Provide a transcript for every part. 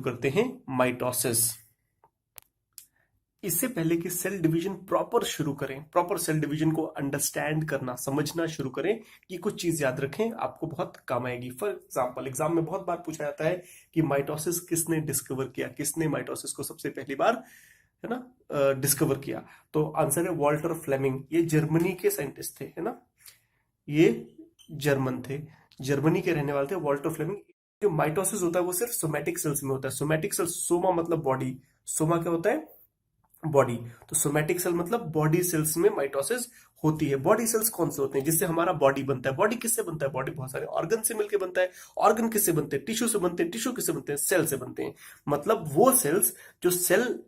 करते हैं माइटोसिस। इससे पहले कि सेल डिवीजन प्रॉपर शुरू करें, प्रॉपर सेल डिवीजन को अंडरस्टैंड करना, समझना शुरू करें, कि कुछ चीज याद रखें, आपको बहुत काम आएगी। फॉर एग्जांपल एग्जाम में बहुत बार पूछा जाता है कि माइटोसिस किसने डिस्कवर किया, किसने माइटोसिस को सबसे पहली बार है ना डिस्कवर किया। तो आंसर है वॉल्टर फ्लेमिंग। ये जर्मनी के साइंटिस्ट थे, है ना, ये जर्मन थे, जर्मनी के रहने वाले थे वॉल्टर फ्लेमिंग। जो माइटोसिस होता है वो सिर्फ सोमैटिक सेल्स में होता है। सोमैटिक सेल्स, सोमा मतलब बॉडी, सोमा क्या होता है, बॉडी। तो सोमैटिक सेल मतलब बॉडी सेल्स में माइटोसिस होती है। बॉडी सेल्स कौन से होते हैं, जिससे हमारा बॉडी बनता है। बॉडी किससे बनता है, बॉडी बहुत सारे ऑर्गन से मिलकर बनता है। ऑर्गन किससे बनते हैं, टिश्यू से बनते हैं। टिश्यू किससे बनते हैं, सेल से बनते हैं। मतलब वो सेल्स जो सेल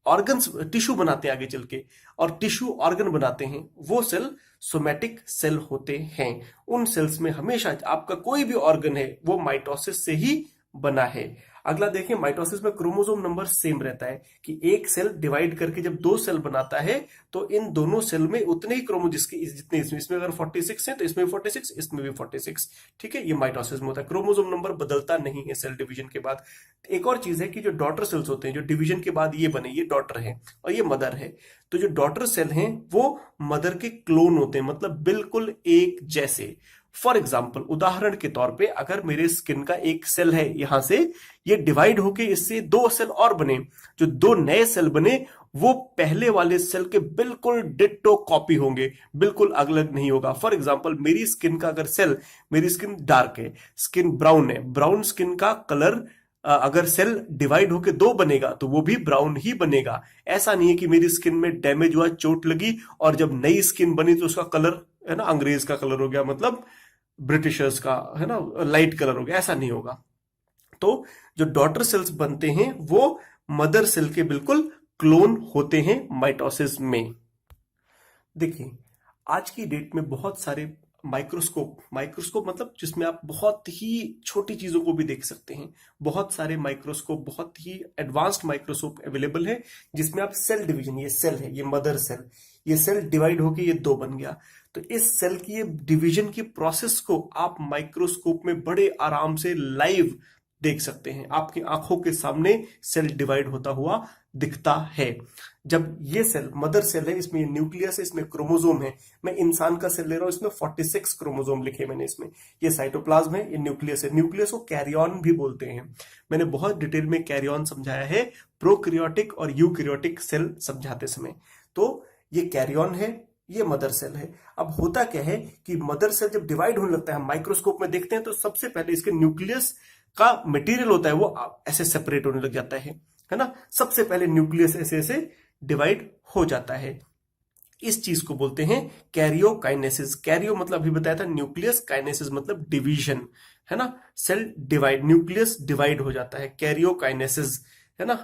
ऑर्गन्स टिश्यू बनाते हैं आगे चल के, और टिश्यू ऑर्गन बनाते हैं, वो सेल सोमैटिक सेल होते हैं। उन सेल्स में हमेशा आपका कोई भी ऑर्गन है वो माइटोसिस से ही बना है। अगला देखिए, माइटोसिस में क्रोमोसोम नंबर सेम रहता है, कि एक सेल डिवाइड करके जब दो सेल बनाता है तो इन दोनों सेल में उतने ही जितने इसमें अगर 46 है तो इसमें भी 46, इसमें भी 46। ठीक है, ये माइटोसिस में होता है। क्रोमोसोम नंबर बदलता नहीं है सेल डिवीजन के बाद। एक और चीज है कि जो डॉटर सेल्स होते हैं, जो डिवीजन के बाद ये बने, ये डॉटर है और ये मदर है। तो जो डॉटर सेल हैं वो मदर के क्लोन होते हैं, मतलब बिल्कुल एक जैसे। फॉर एग्जाम्पल, उदाहरण के तौर पे, अगर मेरे स्किन का एक सेल है यहां से, ये डिवाइड होके इससे दो सेल और बने, जो दो नए सेल बने वो पहले वाले सेल के बिल्कुल डिट्टो कॉपी होंगे, बिल्कुल अलग नहीं होगा। फॉर एग्जाम्पल, मेरी स्किन का अगर सेल, मेरी स्किन डार्क है, स्किन ब्राउन है, ब्राउन स्किन का कलर अगर सेल डिवाइड होके दो बनेगा तो वो भी ब्राउन ही बनेगा। ऐसा नहीं है कि मेरी स्किन में डैमेज हुआ, चोट लगी, और जब नई स्किन बनी तो उसका कलर है ना अंग्रेज का कलर हो गया, मतलब ब्रिटिशर्स का है ना लाइट कलर हो गया। ऐसा नहीं होगा। तो जो डॉटर सेल्स बनते हैं वो मदर सेल के बिल्कुल क्लोन होते हैं माइटोसिस में। देखिए, आज की डेट में बहुत सारे माइक्रोस्कोप, माइक्रोस्कोप मतलब जिसमें आप बहुत ही छोटी चीजों को भी देख सकते हैं, बहुत सारे माइक्रोस्कोप, बहुत ही एडवांस्ड माइक्रोस्कोप अवेलेबल है, जिसमें आप सेल डिवीजन, ये सेल है, ये मदर सेल, ये सेल डिवाइड होके ये दो बन गया, तो इस सेल की ये डिवीजन की प्रोसेस को आप माइक्रोस्कोप में बड़े आराम से लाइव देख सकते हैं। आपकी आंखों के सामने सेल डिवाइड होता हुआ दिखता है। जब ये सेल मदर सेल है, इसमें ये न्यूक्लियस है, इसमें क्रोमोसोम है। मैं इंसान का सेल ले रहा हूं, इसमें 46 क्रोमोसोम लिखे मैंने इसमें। ये साइटोप्लाज्म है, ये न्यूक्लियस है। न्यूक्लियस को कैरियन भी बोलते हैं। मैंने बहुत डिटेल में कैरियन समझाया है प्रोकैरियोटिक और यूकैरियोटिक सेल समझाते समय। तो ये कैरियन है, ये मदर सेल है। अब होता क्या है कि मदर सेल जब डिवाइड होने लगता है, हम माइक्रोस्कोप में देखते हैं तो सबसे पहले इसके न्यूक्लियस का मटेरियल होता है वो ऐसे सेपरेट होने लग जाता है ना। सबसे पहले न्यूक्लियस ऐसे ऐसे डिवाइड हो जाता है। इस चीज को बोलते हैं कैरियोकाइनेसिस। कैरियो मतलब अभी बताया था न्यूक्लियस, काइनेसिस मतलब डिवीजन, है ना। सेल डिवाइड, न्यूक्लियस डिवाइड हो जाता है, कैरियोकाइनेसिस, है ना।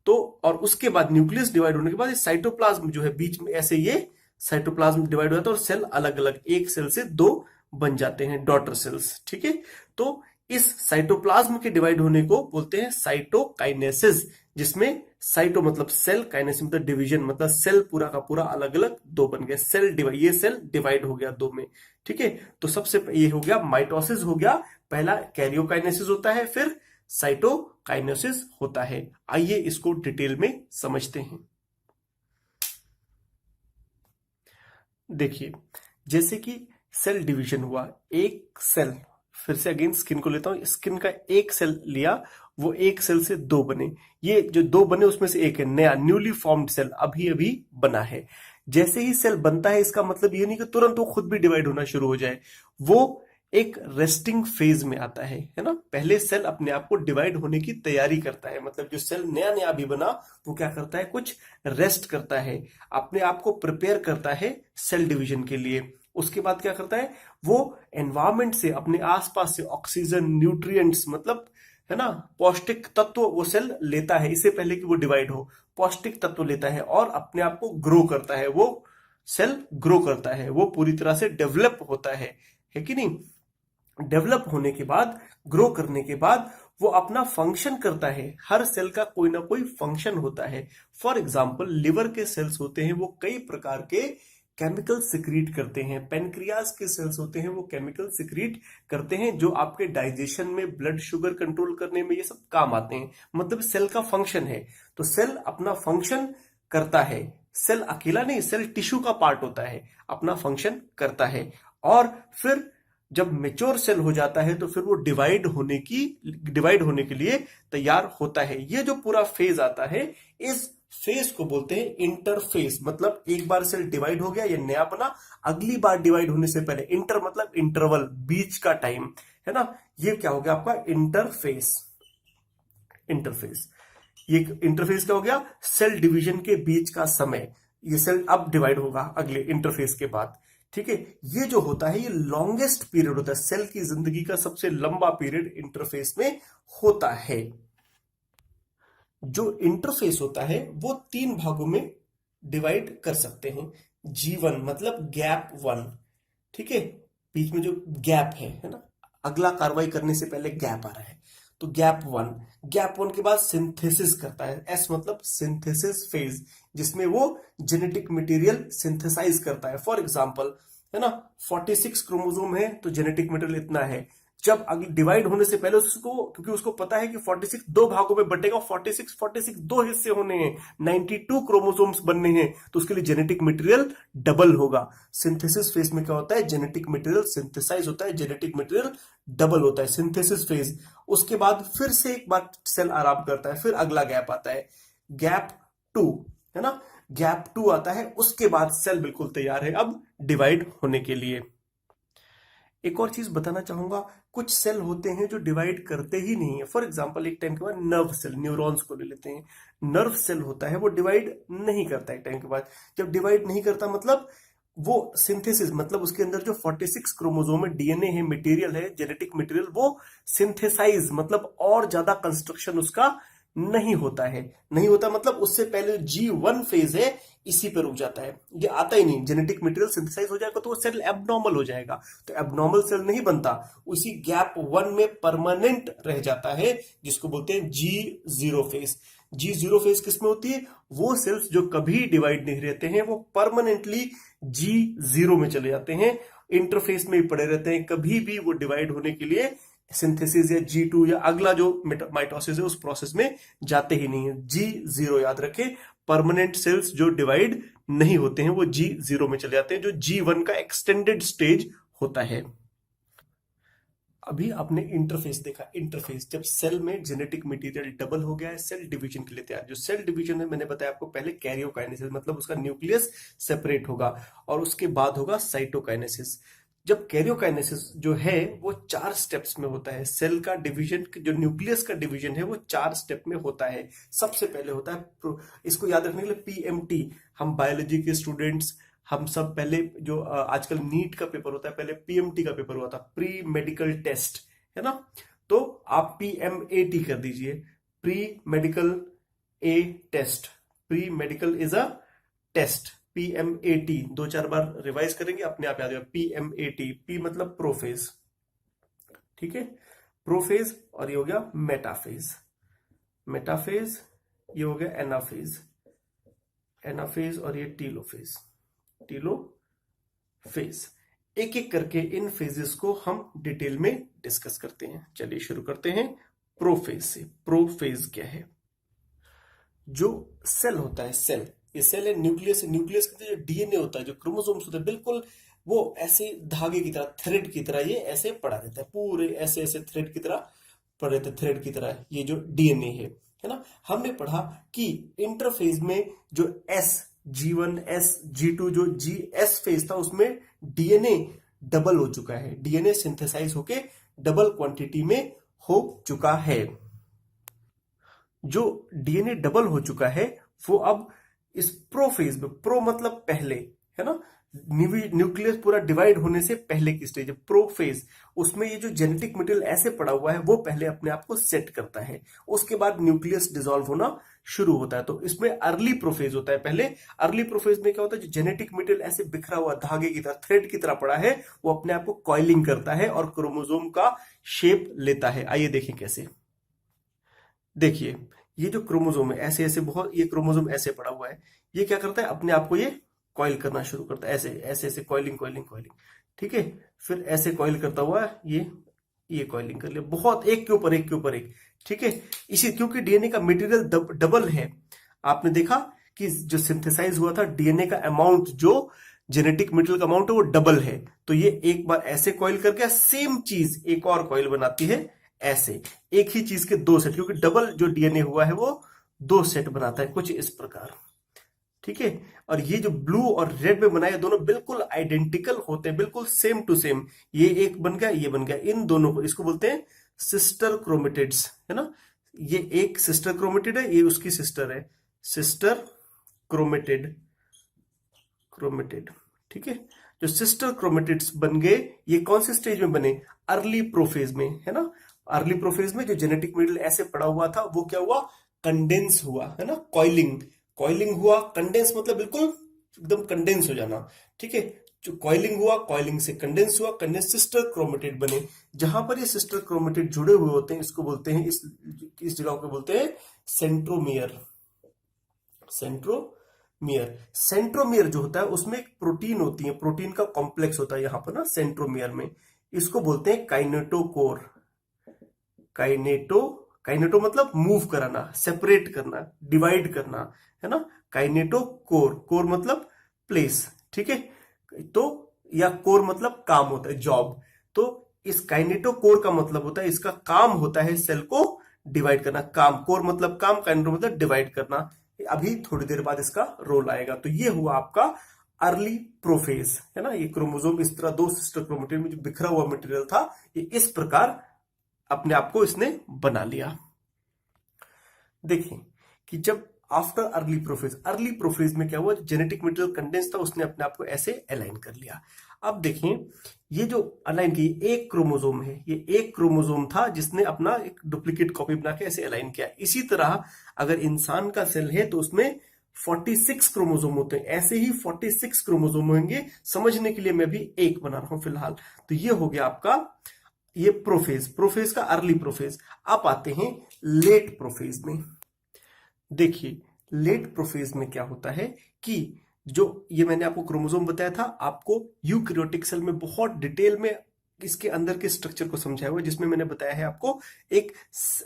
तो और उसके बाद न्यूक्लियस डिवाइड होने के बाद साइटोप्लाज्म जो है बीच में, ऐसे ये साइटोप्लाज्म डिवाइड हो जाता है और सेल अलग अलग, एक सेल से दो बन जाते हैं, डॉटर सेल्स। ठीक है, तो इस साइटोप्लाज्म के डिवाइड होने को बोलते हैं साइटोकाइनेसिस, जिसमें साइटो मतलब सेल, काइनेसिस मतलब डिवीजन, मतलब सेल पूरा का पूरा अलग अलग दो बन गए, सेल डिवाइड, ये सेल डिवाइड हो गया दो में। ठीक है, तो सबसे ये हो गया माइटोसिस हो गया, पहला कैरियोकाइनेसिस होता है, फिर साइटोकाइनेसिस होता है। आइए इसको डिटेल में समझते हैं। देखिए, जैसे कि सेल डिवीजन हुआ, एक सेल, फिर से अगेन स्किन को लेता हूं, स्किन का एक सेल लिया, वो एक सेल से दो बने, ये जो दो बने उसमें से एक है नया, न्यूली फॉर्म्ड सेल, अभी अभी बना है। जैसे ही सेल बनता है, इसका मतलब ये नहीं कि तुरंत वो खुद भी डिवाइड होना शुरू हो जाए, वो एक रेस्टिंग फेज में आता है ना। पहले सेल अपने आप को डिवाइड होने की तैयारी करता है, मतलब जो सेल नया नया अभी बना वो क्या करता है, कुछ रेस्ट करता है, अपने आप को प्रिपेयर करता है सेल डिवीजन के लिए। उसके बाद क्या करता है, वो एनवायरमेंट से, अपने आसपास से ऑक्सीजन, न्यूट्रिएंट्स मतलब है ना पौष्टिक तत्व वो सेल लेता है, इससे पहले कि वो डिवाइड हो, पौष्टिक तत्व लेता है और अपने आप को ग्रो करता है। वो सेल ग्रो करता है, वो पूरी तरह से डेवलप होता है कि नहीं। डेवलप होने के बाद, ग्रो करने के बाद वो अपना फंक्शन करता है। हर सेल का कोई ना कोई फंक्शन होता है। फॉर एग्जाम्पल, लिवर के सेल्स होते हैं, वो कई प्रकार के केमिकल सिक्रीट करते हैं। पेनक्रियाज के सेल्स होते हैं वो केमिकल सिक्रीट करते हैं जो आपके डाइजेशन में, ब्लड शुगर कंट्रोल करने में ये सब काम आते हैं। मतलब सेल का फंक्शन है। तो सेल अपना फंक्शन करता है। सेल अकेला नहीं, सेल टिश्यू का पार्ट होता है, अपना फंक्शन करता है। और फिर जब मेच्योर सेल हो जाता है तो फिर वो डिवाइड होने के लिए तैयार होता है। ये जो पूरा फेज आता है, इस फेज को बोलते हैं इंटरफेज। मतलब एक बार सेल डिवाइड हो गया, ये नया बना, अगली बार डिवाइड होने से पहले, इंटर मतलब इंटरवल, बीच का टाइम, है ना, ये क्या हो गया आपका इंटरफेस। इंटरफेस, ये इंटरफेस क्या हो गया, सेल डिवीजन के बीच का समय। ये सेल अब डिवाइड होगा अगले इंटरफेस के बाद। ठीक है, ये जो होता है ये लॉन्गेस्ट पीरियड होता है, सेल की जिंदगी का सबसे लंबा पीरियड इंटरफेस में होता है। जो इंटरफेस होता है वो 3 भागों में डिवाइड कर सकते हैं। G1 मतलब गैप 1, ठीक है, बीच में जो गैप है ना, अगला कार्रवाई करने से पहले गैप आ रहा है, तो गैप 1 के बाद सिंथेसिस करता है। एस मतलब सिंथेसिस फेज, जिसमें वो जेनेटिक मटेरियल सिंथेसाइज करता है। फॉर एग्जांपल, है ना, 46 क्रोमोसोम है तो जेनेटिक मटेरियल इतना है। जब अगले डिवाइड होने से पहले उसको, क्योंकि उसको पता है कि 46 दो भागों में बटेगा, 46 दो हिस्से होने हैं, 92 क्रोमोसोम्स बनने हैं, तो उसके लिए जेनेटिक मटेरियल डबल होगा। सिंथेसिस फेज में क्या होता है, जेनेटिक मटेरियल सिंथेसाइज होता है, जेनेटिक मटेरियल डबल होता है, सिंथेसिस फेज। उसके बाद फिर से एक बार सेल आराम करता है, फिर अगला गैप आता है, गैप 2, है ना, गैप 2 आता है, उसके बाद सेल बिल्कुल तैयार है अब डिवाइड होने के लिए। एक और चीज बताना चाहूंगा, कुछ सेल होते हैं जो डिवाइड करते ही नहीं है। फॉर एग्जांपल, एक टाइम के बाद नर्व सेल, न्यूरॉन्स को ले लेते हैं। नर्व सेल होता है वो डिवाइड नहीं करता एक टाइम के बाद। जब डिवाइड नहीं करता मतलब वो सिंथेसिस, मतलब उसके अंदर जो 46 क्रोमोसोम है, डीएनए है, मटेरियल है, जेनेटिक मटेरियल, वो सिंथेसाइज मतलब और ज्यादा कंस्ट्रक्शन उसका नहीं होता है। नहीं होता मतलब उससे पहले G1 फेज है, इसी पे रुक जाता है, ये आता ही नहीं। जेनेटिक मटेरियल सिंथेसाइज हो जाएगा तो वो सेल एबनॉर्मल हो जाएगा, तो एबनॉर्मल सेल नहीं बनता, उसी गैप 1 में परमानेंट रह जाता है, जिसको बोलते हैं G0 फेज। G0 फेज किसमें होती है, वो सेल्स जो कभी डिवाइड नहीं रहते हैं वो परमानेंटली G0 में चले जाते हैं, इंटरफेस में ही पड़े रहते हैं, कभी भी वो डिवाइड होने के लिए सिंथेसिस या G2 या अगला जो माइटोसिस है उस प्रोसेस में जाते ही नहीं है। G0 याद रखें, परमानेंट सेल्स जो डिवाइड नहीं होते हैं वो G0 में चले जाते हैं, जो G1 का एक्सटेंडेड स्टेज होता है। अभी आपने इंटरफेस देखा। इंटरफेस, जब सेल में जेनेटिक मटेरियल डबल हो गया है, सेल डिवीजन के लिए तैयार। जो सेल डिवीजन है, मैंने बताया आपको पहले, कैरियोकाइनेसिस, मतलब उसका न्यूक्लियस सेपरेट होगा और उसके बाद होगा साइटोकाइनेसिस। जब कैरियोकाइनेसिस जो है वो 4 स्टेप्स में होता है। सेल का डिवीजन, जो न्यूक्लियस का डिवीजन है वो 4 स्टेप में होता है। सबसे पहले होता है, इसको याद रखने के लिए पीएमटी, हम बायोलॉजी के स्टूडेंट्स, हम सब पहले जो आजकल नीट का पेपर होता है, पहले पीएमटी का पेपर हुआ था, प्री मेडिकल टेस्ट, है ना, तो आप पीएमएटी कर दीजिए, pre medical a test. Pre medical is a test, PMAT 2-4 बार रिवाइज करेंगे अपने आप याद आएगा। पीएमएटी, पी मतलब प्रोफेज, ठीक है, प्रोफेज, और ये हो गया मेटाफेज। मेटाफेज, ये हो गया एनाफेज, एनाफेज, और ये टीलोफेज, टीलोफेज। एक एक करके इन फेजेस को हम डिटेल में डिस्कस करते हैं। चलिए शुरू करते हैं प्रोफेज से। प्रोफेज क्या है, जो सेल होता है, सेल, ये सेल है, न्यूक्लियस है, न्यूक्लियस के अंदर जो डीएनए होता है, जो क्रोमोसोम्स होते हैं, बिल्कुल वो ऐसे धागे की तरह, थ्रेड की तरह ये ऐसे पड़ा रहता है, पूरे ऐसे ऐसे थ्रेड की तरह पड़े रहते, थ्रेड की तरह ये जो डीएनए है ना। हमने पढ़ा कि इंटरफेज में जो एस, G1 एस, G2 जो GS फेज था, उसमें डीएनए डबल हो चुका है, डीएनए सिंथेसाइज होके डबल क्वांटिटी में हो चुका है। जो डीएनए डबल हो चुका है वो अब इस प्रोफेज में, प्रो मतलब पहले, है ना, न्यूक्लियस पूरा डिवाइड होने से पहले की स्टेज है प्रोफेज। उसमें ये जो जेनेटिक मटेरियल ऐसे पड़ा हुआ है वो पहले अपने आप को सेट करता है, उसके बाद न्यूक्लियस डिसॉल्व होना शुरू होता है, तो इसमें अर्ली प्रोफेज होता है। पहले अर्ली प्रोफेज में क्या होता है, जो जेनेटिक मटेरियल ऐसे बिखरा हुआ धागे की तरह, थ्रेड की तरह पड़ा है, वो अपने आप को कॉइलिंग करता है और क्रोमोसोम का शेप लेता है। आइए देखें कैसे। देखिए, ये जो क्रोमोसोम है ऐसे ऐसे बहुत, ये क्रोमोसोम ऐसे पड़ा हुआ है, ये क्या करता है, अपने आप को ये कॉइल करना शुरू करता है, ऐसे ऐसे ऐसे कॉइलिंग कॉइलिंग कॉइलिंग, ठीक है। फिर ऐसे कॉइल करता हुआ ये कॉइलिंग कर लिया, बहुत एक के ऊपर एक के ऊपर एक, ठीक है। इसी क्योंकि डीएनए का मटेरियल डबल है, आपने देखा कि जो सिंथेसाइज हुआ था डीएनए का अमाउंट, जो जेनेटिक मटेरियल का अमाउंट है वो डबल है। तो ये एक बार ऐसे कॉइल करके सेम चीज एक और कॉइल बनाती है, ऐसे एक ही चीज के दो सेट, क्योंकि डबल जो डीएनए हुआ है वो दो सेट बनाता है, कुछ इस प्रकार, ठीक है। और ये जो ब्लू और रेड में बनाए दोनों बिल्कुल आइडेंटिकल होते हैं, बिल्कुल सेम टू सेम। ये एक बन गया, ये बन गया, इन दोनों को, इसको बोलते हैं सिस्टर क्रोमेटिड्स, है ना। ये एक सिस्टर क्रोमेटिड है, ये उसकी सिस्टर है, सिस्टर क्रोमेटिड, क्रोमेटिड, ठीक है। जो सिस्टर क्रोमेटिड्स बन गए, ये कौन से स्टेज में बने? अर्ली प्रोफेज में, है ना। अर्ली प्रोफेज में जो जेनेटिक मटेरियल ऐसे पड़ा हुआ था वो क्या हुआ? कंडेंस हुआ, है ना। कॉइलिंग, कॉइलिंग हुआ, कंडेंस मतलब बिल्कुल एकदम कंडेंस हो जाना, ठीक है। जो कॉइलिंग हुआ, कॉइलिंग से कंडेंस हुआ, कंडेंस सिस्टर क्रोमेटिड बने। जहां पर ये सिस्टर क्रोमेटिड जुड़े हुए होते हैं, इसको बोलते हैं, इस जगह को बोलते हैं सेंट्रोमियर, सेंट्रोमियर। सेंट्रोमियर जो होता है उसमें एक प्रोटीन होती है, प्रोटीन का कॉम्प्लेक्स होता है यहां पर ना सेंट्रोमियर में, इसको बोलते हैं काइनेटोकोर। काइनेटो, काइनेटो मतलब मूव कराना, सेपरेट करना, डिवाइड करना, है ना। काइनेटोकोर, कोर मतलब प्लेस, ठीक है। तो या कोर मतलब काम होता है, जॉब। तो इस काइनेटोकोर का मतलब होता है, इसका काम होता है सेल को डिवाइड करना, काम, कोर मतलब काम, काइनेटो मतलब डिवाइड करना। अभी थोड़ी देर बाद इसका रोल आएगा। तो ये हुआ आपका अर्ली प्रोफेज, है ना। ये क्रोमोसोम इस तरह दो सिस्टर क्रोमेटिड में जो बिखरा हुआ मटेरियल था, ये इस प्रकार अपने आप को इसने बना लिया। देखिए कि जब आफ्टर अर्ली प्रोफेज में क्या हुआ, जेनेटिक मटेरियल कंडेंस था, उसने अपने आप को ऐसे अलाइन कर लिया। अब देखें, ये जो अलाइन की एक क्रोमोसोम है, ये एक क्रोमोसोम था जिसने अपना एक डुप्लीकेट कॉपी बना के ऐसे अलाइन किया। इसी तरह अगर इंसान का सेल है तो उसमें 46 क्रोमोसोम होते हैं, ऐसे ही 46 क्रोमोसोम होंगे। समझने के लिए मैं भी एक बना रहा हूं फिलहाल। तो ये हो गया आपका ये प्रोफेज, प्रोफेज का अर्ली प्रोफेज। आप आते हैं लेट प्रोफेज में। देखिए लेट प्रोफेज में क्या होता है कि जो ये मैंने आपको क्रोमोसोम बताया था, आपको यूकैरियोटिक सेल में बहुत डिटेल में इसके अंदर के स्ट्रक्चर को समझाया हुआ, जिसमें मैंने बताया है आपको एक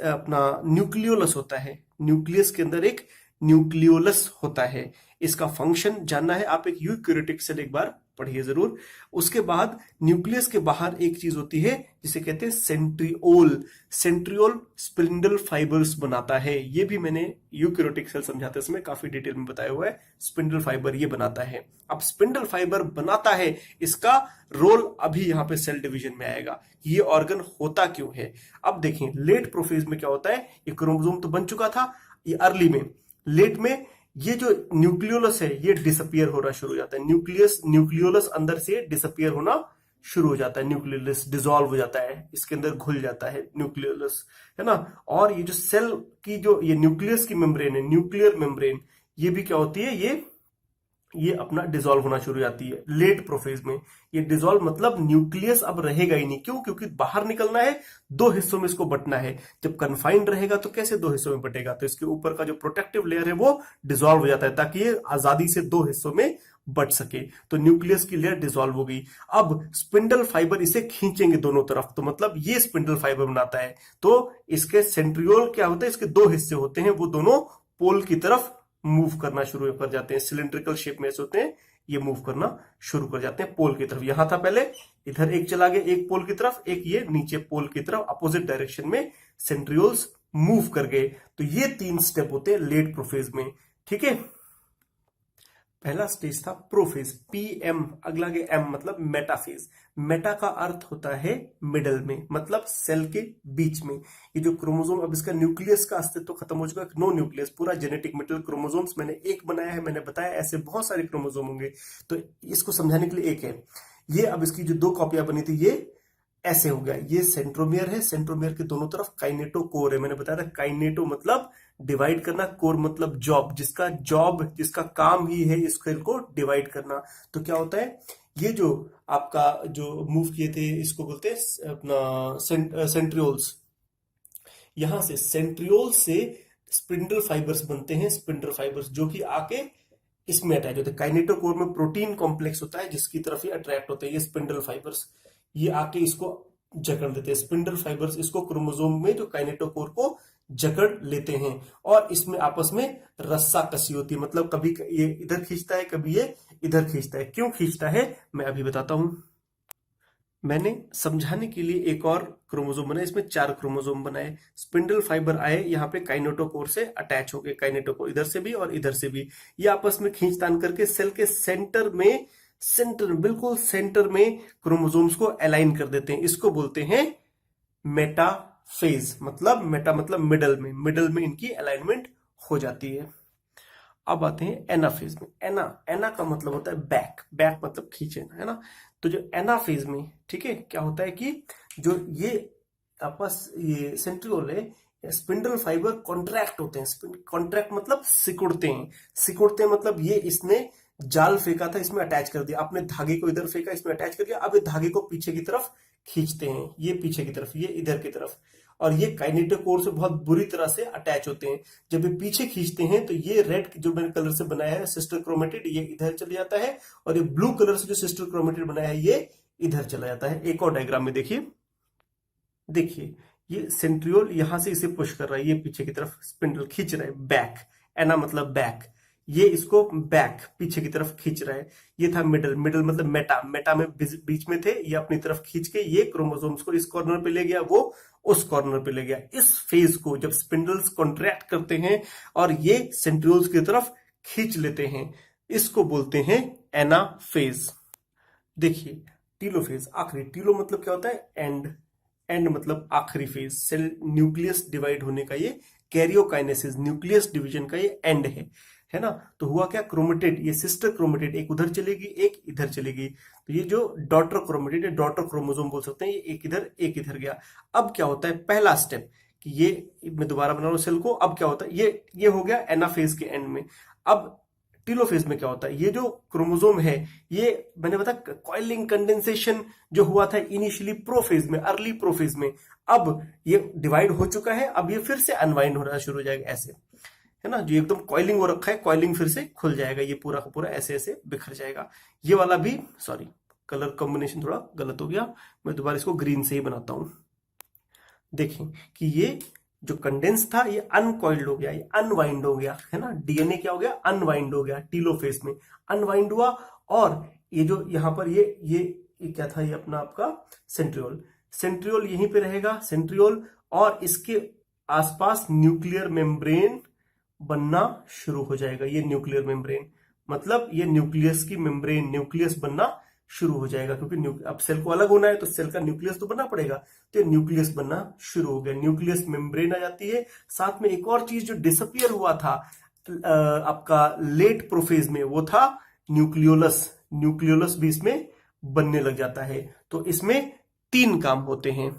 अपना न्यूक्लियोलस होता है, न्यूक्लियस के अंदर एक न्यूक्लियोलस होता है। इसका फंक्शन जानना है, आप एक यूकैरियोटिक सेल एक बार पढ़िए जरूर। उसके बाद न्यूक्लियस के बाहर एक चीज होती है जिसे कहते हैं सेंट्रियोल। सेंट्रियोल स्पिंडल फाइबर्स बनाता है, ये भी मैंने यूकैरियोटिक सेल समझाते समय काफी डिटेल में बताया हुआ है। स्पिंडल फाइबर ये बनाता है। अब स्पिंडल फाइबर बनाता है, इसका रोल अभी यहां पे सेल डिवीजन में आएगा, ये ऑर्गन होता क्यों है। अब देखें लेट प्रोफेज में क्या होता है, ये क्रोमोसोम तो बन चुका था, ये अर्ली में, लेट में ये जो न्यूक्लियोलस है ये डिसअपियर होना शुरू हो जाता है। न्यूक्लियोलस अंदर से डिसअपियर होना शुरू हो जाता है, न्यूक्लियोलस डिसॉल्व हो जाता है, इसके अंदर घुल जाता है न्यूक्लियोलस, है ना। और ये जो सेल की जो ये न्यूक्लियस की मेम्ब्रेन है, न्यूक्लियर मेम्ब्रेन, ये भी क्या होती है, ये अपना डिसॉल्व होना शुरू हो जाती है लेट प्रोफेज में। ये डिसॉल्व मतलब न्यूक्लियस अब रहेगा ही नहीं, क्यों? क्योंकि बाहर निकलना है, दो हिस्सों में इसको बंटना है। जब कन्फाइंड रहेगा तो कैसे दो हिस्सों में बटेगा, तो इसके ऊपर का जो प्रोटेक्टिव लेयर है वो डिसॉल्व हो जाता है ताकि ये आजादी से दो हिस्सों में बट सके। तो न्यूक्लियस की लेयर डिसॉल्व हो गई। अब स्पिंडल फाइबर इसे खींचेंगे दोनों तरफ, तो मतलब ये स्पिंडल फाइबर बनाता है। तो इसके सेंट्रियोल क्या होता है, इसके दो हिस्से होते हैं, वो दोनों पोल की तरफ मूव करना शुरू कर जाते हैं, सिलिंड्रिकल शेप में ऐसे होते हैं, ये मूव करना शुरू कर जाते हैं पोल की तरफ। यहां था पहले, इधर एक चला गया एक पोल की तरफ, एक ये नीचे पोल की तरफ अपोजिट डायरेक्शन में सेंट्रियोल्स मूव कर गए। तो ये 3 स्टेप होते हैं लेट प्रोफेज में, ठीक है। पहला स्टेज था प्रोफेज, PM, अगला के M मतलब मेटाफेज। मेटा का अर्थ होता है मिडल में, मतलब सेल के बीच में। ये जो क्रोमोसोम, अब इसका न्यूक्लियस का अस्तित्व खत्म हो चुका है, नो न्यूक्लियस, पूरा जेनेटिक मटेरियल क्रोमोसोम्स मैंने एक बनाया है, मैंने बताया ऐसे बहुत सारे क्रोमोसोम होंगे, तो इसको समझाने के लिए एक है। ये अब इसकी जो 2 कॉपियां बनी थी, ये ऐसे हो गया, ये सेंट्रोमियर है, सेंट्रोमियर के दोनों तरफ काइनेटो कोर है। मैंने बताया था काइनेटो मतलब डिवाइड करना, कोर मतलब जॉब, जिसका काम ही है इस सेल को डिवाइड करना। तो क्या होता है, ये जो आपका जो मूव किए थे इसको बोलते हैं अपना सेंट्रियोल्स। यहां से सेंट्रियोल से स्पिंडल फाइबर्स बनते हैं, स्पिंडल फाइबर्स जो कि आके इसमें अटैच होते हैं। काइनेटोकोर में प्रोटीन कॉम्प्लेक्स होता है जिसकी तरफ ये अट्रैक्ट होते हैं, ये स्पिंडल फाइबर्स, ये आके इसको जकड़ देते हैं। स्पिंडल फाइबर्स इसको क्रोमोसोम में जो काइनेटोकोर को जकड़ लेते हैं और इसमें आपस में रस्सा कसी होती है, मतलब कभी ये इधर खींचता है, कभी ये इधर खींचता है। क्यों खींचता है मैं अभी बताता हूं। मैंने समझाने के लिए एक और क्रोमोसोम बनाया, इसमें 4 क्रोमोसोम बनाए। स्पिंडल फाइबर आए यहाँ पे काइनेटोकोर से अटैच हो गए, काइनेटोकोर इधर से भी और इधर से भी, ये आपस में खींचतान करके सेल के सेंटर बिल्कुल सेंटर में क्रोमोसोम्स को अलाइन कर देते हैं। इसको बोलते हैं मेटाफेज, मतलब मेटा मतलब मिडल में इनकी अलाइनमेंट हो जाती है। अब आते हैं एनाफेज में। एना का मतलब होता है बैक मतलब खींचे, है ना। तो जो एनाफेज में, ठीक है, क्या होता है कि जो ये ये सेंट्रियोल है, स्पिंडल फाइबर कॉन्ट्रैक्ट होते हैं। कॉन्ट्रैक्ट मतलब सिकुड़ते मतलब ये इसने जाल फेंका था, इसमें अटैच कर दिया, आपने धागे को इधर फेंका, इसमें अटैच कर दिया, अब ये धागे को पीछे की तरफ खींचते हैं, ये पीछे की तरफ, ये इधर की तरफ, और ये काइनेटोकोर से बहुत बुरी तरह से अटैच होते हैं। जब ये पीछे खींचते हैं तो ये रेड जो मैंने कलर से बनाया है सिस्टर क्रोमेटिड, ये इधर चले जाता है, और ये ब्लू कलर से जो सिस्टर क्रोमेटिड बनाया है ये इधर चला जाता है। एक और डायग्राम में देखिए ये सेंट्रियोल यहां से इसे पुश कर रहा है, ये पीछे की तरफ स्पिंडल खींच रहा है, बैक, एना मतलब बैक, ये इसको बैक पीछे की तरफ खींच रहा है। ये था मिडल मतलब मेटा में बीच में थे, ये अपनी तरफ खींच के ये क्रोमोसोम्स को इस कॉर्नर पे ले गया, वो उस कॉर्नर पे ले गया। इस फेज को जब स्पिंडल्स कॉन्ट्रैक्ट करते हैं और ये सेंट्रियोल्स की तरफ खींच लेते हैं, इसको बोलते हैं एनाफेज। देखिए टीलोफेज, आखिरी, टीलो मतलब क्या होता है, एंड मतलब आखिरी फेज, सेल न्यूक्लियस डिवाइड होने का ये कैरियोकाइनेसिस, न्यूक्लियस डिवीजन का ये एंड है ना। तो हुआ क्या, क्रोमेटिड, ये सिस्टर क्रोमेटिड एक उधर चलेगी एक इधर चलेगी, तो ये जो डॉटर क्रोमेटिड है, डॉटर क्रोमोसोम बोल सकते हैं, ये एक इधर गया। अब क्या होता है, पहला स्टेप कि ये, मैं दोबारा बना रहा हूं सेल को, अब क्या होता है, ये हो गया एनाफेज के एंड में। अब टीलोफेज में क्या होता है, ये जो क्रोमोसोम है, ये मैंने बताया कॉइलिंग कंडेंसेशन जो हुआ था इनिशियली प्रोफेज में, अर्ली प्रोफेज में, अब ये डिवाइड हो चुका है, अब ये फिर से अनवाइंड होना शुरू हो जाएगा, ऐसे, है ना। जो एकदम कॉइलिंग हो रखा है, कॉइलिंग फिर से खुल जाएगा, ये पूरा का पूरा ऐसे ऐसे बिखर जाएगा। ये वाला भी, सॉरी कलर कॉम्बिनेशन थोड़ा गलत हो गया, मैं दोबारा इसको ग्रीन से ही बनाता हूं। देखें कि ये जो कंडेंस था ये अनकॉइल्ड हो गया, ये अनवाइंड हो गया, है ना। डीएनए क्या हो गया, अनवाइंड हो गया, टीलोफेज में अनवाइंड हुआ। और ये जो यहां पर ये क्या था, ये अपना आपका सेंट्रियोल यहीं पे रहेगा, सेंट्रियोल, और इसके आसपास न्यूक्लियर मेम्ब्रेन बनना शुरू हो जाएगा। ये न्यूक्लियर मेम्ब्रेन मतलब ये न्यूक्लियस की मेम्ब्रेन, न्यूक्लियस बनना शुरू हो जाएगा, क्योंकि अब सेल को अलग होना है तो सेल का न्यूक्लियस तो बनना पड़ेगा, तो न्यूक्लियस बनना शुरू हो गया, न्यूक्लियस मेम्ब्रेन आ जाती है। साथ में एक और चीज जो डिसअपियर हुआ था आपका लेट प्रोफेज में, वो था न्यूक्लियोलस भी इसमें बनने लग जाता है। तो इसमें 3 काम होते हैं,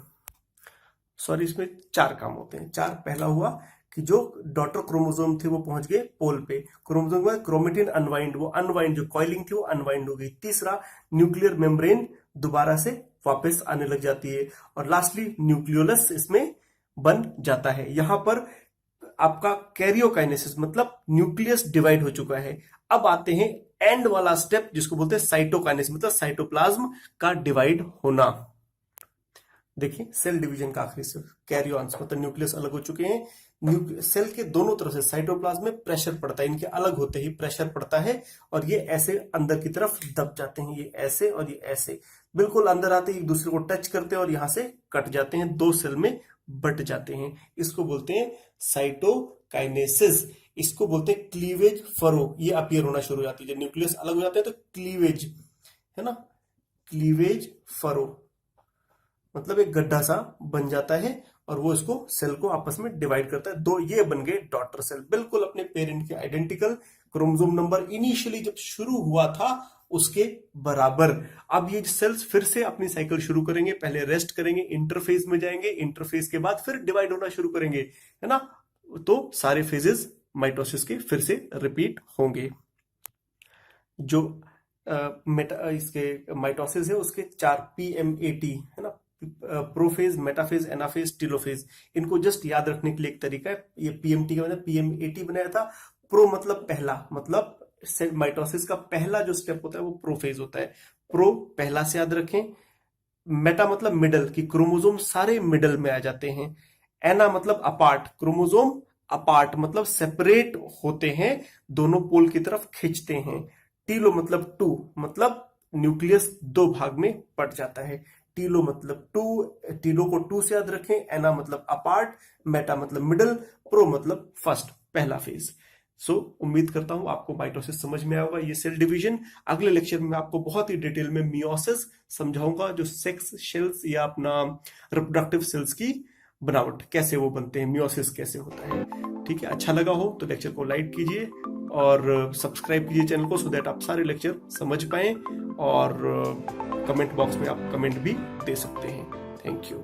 सॉरी इसमें 4 काम होते हैं। 4, पहला हुआ कि जो डॉटर क्रोमोसोम थे वो पहुंच गए पोल पे, क्रोमोसोम का क्रोमेटिन अनवाइंड, वो अनवाइंड जो कॉइलिंग थी वो अनवाइंड हो गई। तीसरा, न्यूक्लियर मेम्ब्रेन दोबारा से वापस आने लग जाती है, और लास्टली न्यूक्लियोलस इसमें बन जाता है। यहां पर आपका कैरियोकाइनेसिस मतलब न्यूक्लियस डिवाइड हो चुका है। अब आते हैं एंड वाला स्टेप जिसको बोलते हैं साइटोकाइनेसिस, मतलब साइटोप्लाज्म का डिवाइड होना। देखिए सेल डिवीजन का आखिरी स्टेप, कैरियॉन्स मतलब न्यूक्लियस अलग हो चुके हैं, सेल के दोनों तरफ से साइटोप्लाज्म में प्रेशर पड़ता है, इनके अलग होते ही प्रेशर पड़ता है, और ये ऐसे अंदर की तरफ दब जाते हैं, ये ऐसे और ये ऐसे, बिल्कुल अंदर आते ही एक दूसरे को टच करते हैं और यहां से कट जाते हैं, 2 सेल में बट जाते हैं। इसको बोलते हैं साइटोकाइनेसिस। इसको बोलते हैं क्लीवेज फरो, ये अपीयर होना शुरू हो जाती है जब न्यूक्लियस अलग हो जाते हैं, तो क्लीवेज, है ना, क्लीवेज फरो मतलब एक गड्ढा सा बन जाता है, और वो इसको सेल को आपस में डिवाइड करता है। 2 ये बन गए डॉटर सेल, बिल्कुल अपने पेरेंट के आइडेंटिकल, क्रोमोसोम नंबर इनिशियली जब शुरू हुआ था उसके बराबर। अब ये सेल्स फिर से अपनी साइकिल शुरू करेंगे, पहले रेस्ट करेंगे, इंटरफेज में जाएंगे, इंटरफेज के बाद फिर डिवाइड होना शुरू करेंगे, है ना। तो सारे फेजेस माइटोसिस के फिर से रिपीट होंगे। जो इसके माइटोसिस है उसके 4 PMAT है ना, प्रोफेज, मेटाफेज, एनाफेज, टीलोफेज, इनको जस्ट याद रखने के लिए एक तरीका है। ये PMT का मतलब PMAT बनाया था, प्रो मतलब पहला, मतलब माइटोसिस का पहला जो स्टेप होता है वो प्रोफेज होता है। प्रो पहला से याद रखें। मेटा मतलब मिडल, कि क्रोमोसोम सारे मिडल में आ जाते हैं। एना मतलब अपार्ट, क्रोमोसोम अपार्ट मतलब सेपरेट होते हैं, दोनों पोल की तरफ खींचते हैं। टीलो मतलब टू, मतलब न्यूक्लियस दो भाग में पड़ जाता है। टीलो मतलब टू, टीलो को टू से याद रखें। एना मतलब अपार्ट, मेटा मतलब मिडल, प्रो मतलब फर्स्ट, पहला फेज। उम्मीद करता हूं आपको माइटोसिस समझ में आया होगा, ये सेल डिवीजन। अगले लेक्चर में मैं आपको बहुत ही डिटेल में मियोसिस समझाऊंगा, जो सेक्स सेल्स या अपना रिप्रोडक्टिव सेल्स की बनावट कैसे वो बनते हैं, मियोसिस कैसे होता है। ठीक है, अच्छा लगा हो तो लेक्चर को लाइक कीजिए और सब्सक्राइब कीजिए चैनल को, सो दैट आप सारे लेक्चर समझ पाएं। और कमेंट बॉक्स में आप कमेंट भी दे सकते हैं। Thank you.